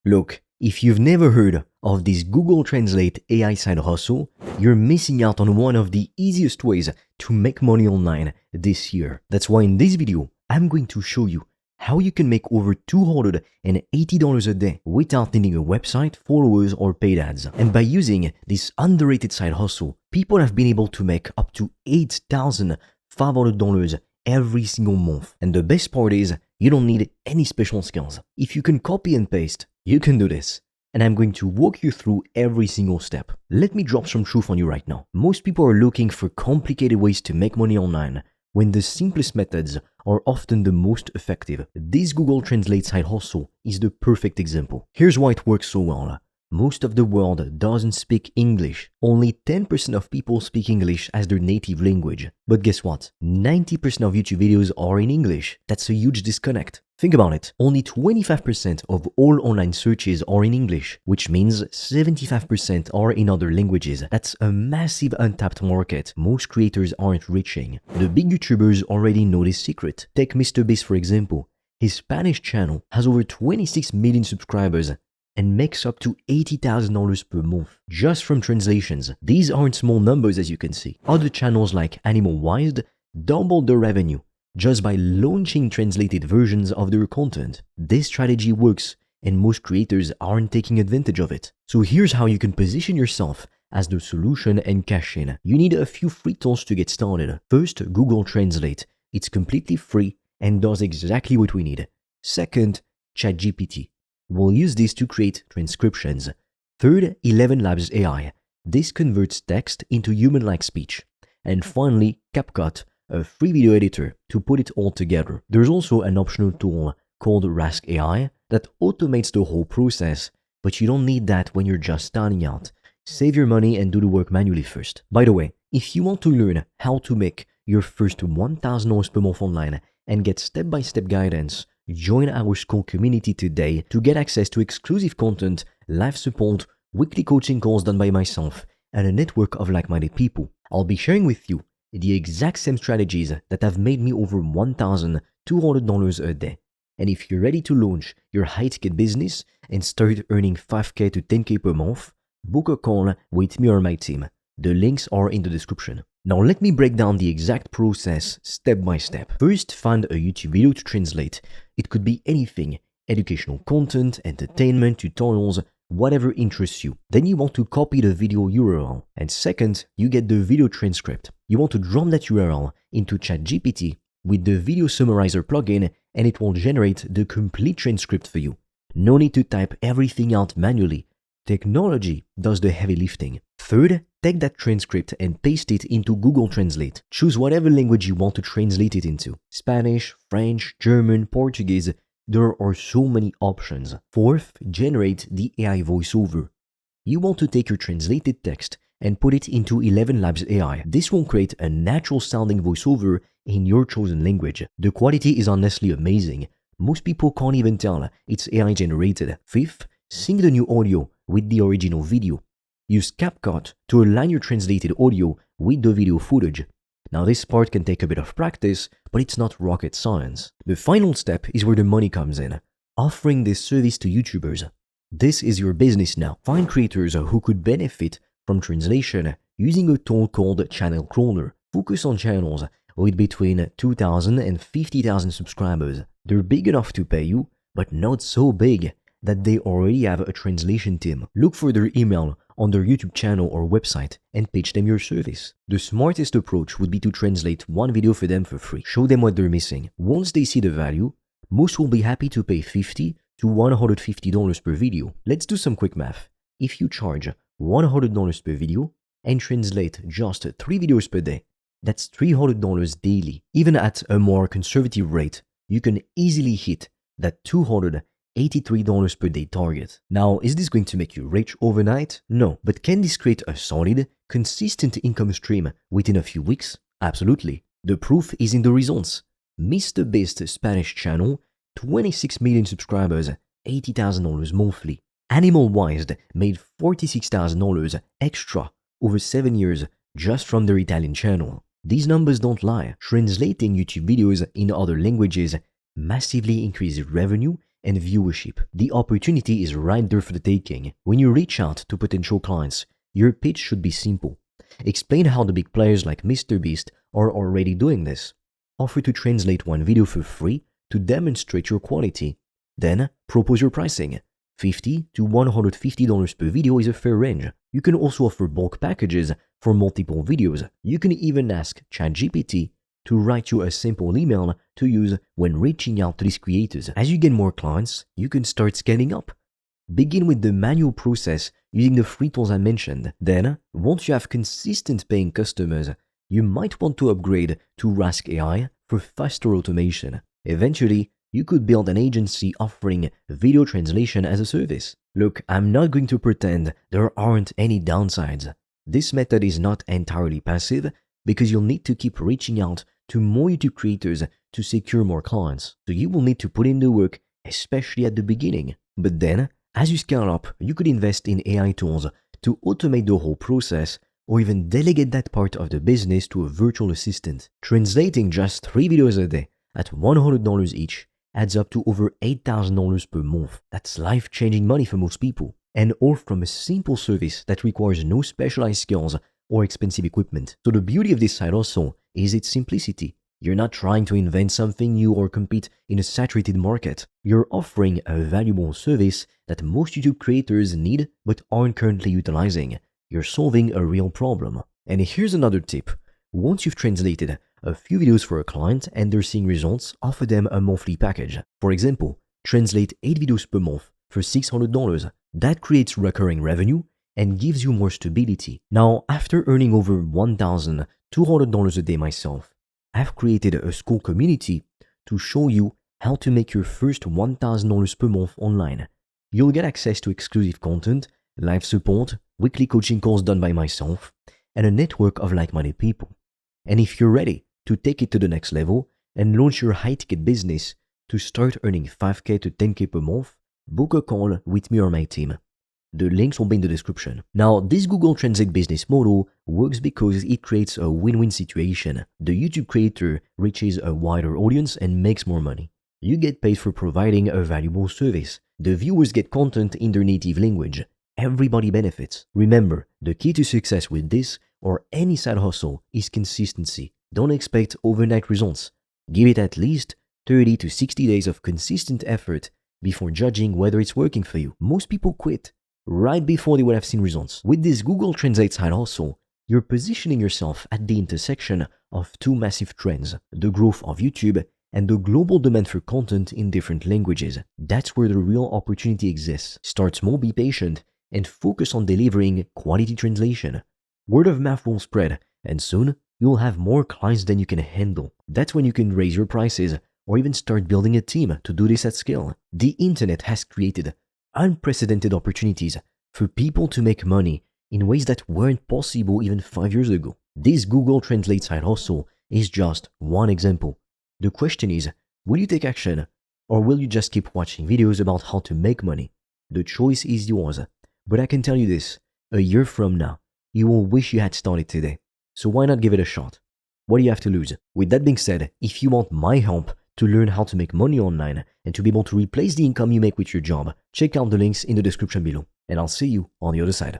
Look, if you've never heard of this Google Translate AI side hustle, you're missing out on one of the easiest ways to make money online this year. That's why in this video, I'm going to show you how you can make over $280 a day without needing a website, followers, or paid ads. And by using this underrated side hustle, people have been able to make up to $8,500 every single month. And the best part is, you don't need any special skills. If you can copy and paste, you can do this. And I'm going to walk you through every single step. Let me drop some truth on you right now. Most people are looking for complicated ways to make money online, when the simplest methods are often the most effective. This Google Translate side hustle is the perfect example. Here's why it works so well. Most of the world doesn't speak English. Only 10% of people speak English as their native language. But guess what? 90% of YouTube videos are in English. That's a huge disconnect. Think about it. Only 25% of all online searches are in English, which means 75% are in other languages. That's a massive untapped market most creators aren't reaching. The big YouTubers already know this secret. Take MrBeast for example. His Spanish channel has over 26 million subscribers and makes up to $80,000 per month just from translations. These aren't small numbers, as you can see. Other channels like Animal Wise doubled their revenue just by launching translated versions of their content. This strategy works, and most creators aren't taking advantage of it. So here's how you can position yourself as the solution and cash in. You need a few free tools to get started. First, Google Translate. It's completely free and does exactly what we need. Second, ChatGPT. We'll use this to create transcriptions. Third, 11 Labs AI. This converts text into human-like speech. And finally, CapCut, a free video editor to put it all together. There's also an optional tool called Rask AI that automates the whole process, but you don't need that when you're just starting out. Save your money and do the work manually first. By the way, if you want to learn how to make your first $1,000 per month online and get step-by-step guidance, join our school community today to get access to exclusive content, live support, weekly coaching calls done by myself, and a network of like-minded people. I'll be sharing with you the exact same strategies that have made me over $1,200 a day. And if you're ready to launch your high-ticket business and start earning $5K to $10K per month, book a call with me or my team. The links are in the description. Now let me break down the exact process step by step. First, find a YouTube video to translate. It could be anything: educational content, entertainment, tutorials, whatever interests you. Then you want to copy the video URL. And second, you get the video transcript. You want to drop that URL into ChatGPT with the video summarizer plugin, and it will generate the complete transcript for you. No need to type everything out manually. Technology does the heavy lifting. Third, take that transcript and paste it into Google Translate. Choose whatever language you want to translate it into. Spanish, French, German, Portuguese. There are so many options. Fourth, generate the AI voiceover. You want to take your translated text and put it into 11 Labs AI. This will create a natural sounding voiceover in your chosen language. The quality is honestly amazing. Most people can't even tell it's AI generated. Fifth, sync the new audio with the original video. Use CapCut to align your translated audio with the video footage. Now this part can take a bit of practice, but it's not rocket science. The final step is where the money comes in, offering this service to YouTubers. This is your business now. Find creators who could benefit from translation using a tool called Channel Crawler. Focus on channels with between 2,000 and 50,000 subscribers. They're big enough to pay you, but not so big that they already have a translation team. Look for their email on their YouTube channel or website and pitch them your service. The smartest approach would be to translate one video for them for free. Show them what they're missing. Once they see the value, most will be happy to pay $50 to $150 per video. Let's do some quick math. If you charge $100 per video and translate just 3 videos per day, that's $300 daily. Even at a more conservative rate, you can easily hit that $283 per day target. Now, is this going to make you rich overnight? No, but can this create a solid, consistent income stream within a few weeks? Absolutely. The proof is in the results. MrBeast's Spanish channel, 26 million subscribers, $80,000 monthly. Animal Wise made $46,000 extra over 7 years just from their Italian channel. These numbers don't lie. Translating YouTube videos in other languages massively increases revenue and viewership. The opportunity is right there for the taking. When you reach out to potential clients, your pitch should be simple. Explain how the big players like MrBeast are already doing this. Offer to translate one video for free to demonstrate your quality. Then, propose your pricing. $50 to $150 per video is a fair range. You can also offer bulk packages for multiple videos. You can even ask ChatGPT to write you a simple email to use when reaching out to these creators. As you get more clients, you can start scaling up. Begin with the manual process using the free tools I mentioned. Then, once you have consistent paying customers, you might want to upgrade to Rask AI for faster automation. Eventually, you could build an agency offering video translation as a service. Look, I'm not going to pretend there aren't any downsides. This method is not entirely passive because you'll need to keep reaching out to more YouTube creators to secure more clients. So you will need to put in the work, especially at the beginning. But then, as you scale up, you could invest in AI tools to automate the whole process or even delegate that part of the business to a virtual assistant. Translating just 3 videos a day at $100 each adds up to over $8,000 per month. That's life-changing money for most people. And all from a simple service that requires no specialized skills or expensive equipment. So the beauty of this side hustle is its simplicity. You're not trying to invent something new or compete in a saturated market. You're offering a valuable service that most YouTube creators need but aren't currently utilizing. You're solving a real problem. And here's another tip. Once you've translated a few videos for a client and they're seeing results, offer them a monthly package. For example, translate 8 videos per month for $600. That creates recurring revenue and gives you more stability. Now, after earning over $1,200 a day myself, I've created a school community to show you how to make your first $1,000 per month online. You'll get access to exclusive content, live support, weekly coaching calls done by myself, and a network of like-minded people. And if you're ready to take it to the next level and launch your high-ticket business to start earning $5K to $10K per month, book a call with me or my team. The links will be in the description. Now, this Google Translate business model works because it creates a win-win situation. The YouTube creator reaches a wider audience and makes more money. You get paid for providing a valuable service. The viewers get content in their native language. Everybody benefits. Remember, the key to success with this or any side hustle is consistency. Don't expect overnight results. Give it at least 30 to 60 days of consistent effort before judging whether it's working for you. Most people quit right before they would have seen results. With this Google Translate side hustle, you're positioning yourself at the intersection of two massive trends, the growth of YouTube and the global demand for content in different languages. That's where the real opportunity exists. Start small, be patient, and focus on delivering quality translation. Word of mouth will spread, and soon you'll have more clients than you can handle. That's when you can raise your prices or even start building a team to do this at scale. The internet has created unprecedented opportunities for people to make money in ways that weren't possible even 5 years ago. This Google Translate side hustle is just one example. The question is, will you take action or will you just keep watching videos about how to make money? The choice is yours. But I can tell you this, a year from now, you will wish you had started today. So why not give it a shot? What do you have to lose? With that being said, if you want my help to learn how to make money online and to be able to replace the income you make with your job, check out the links in the description below. And I'll see you on the other side.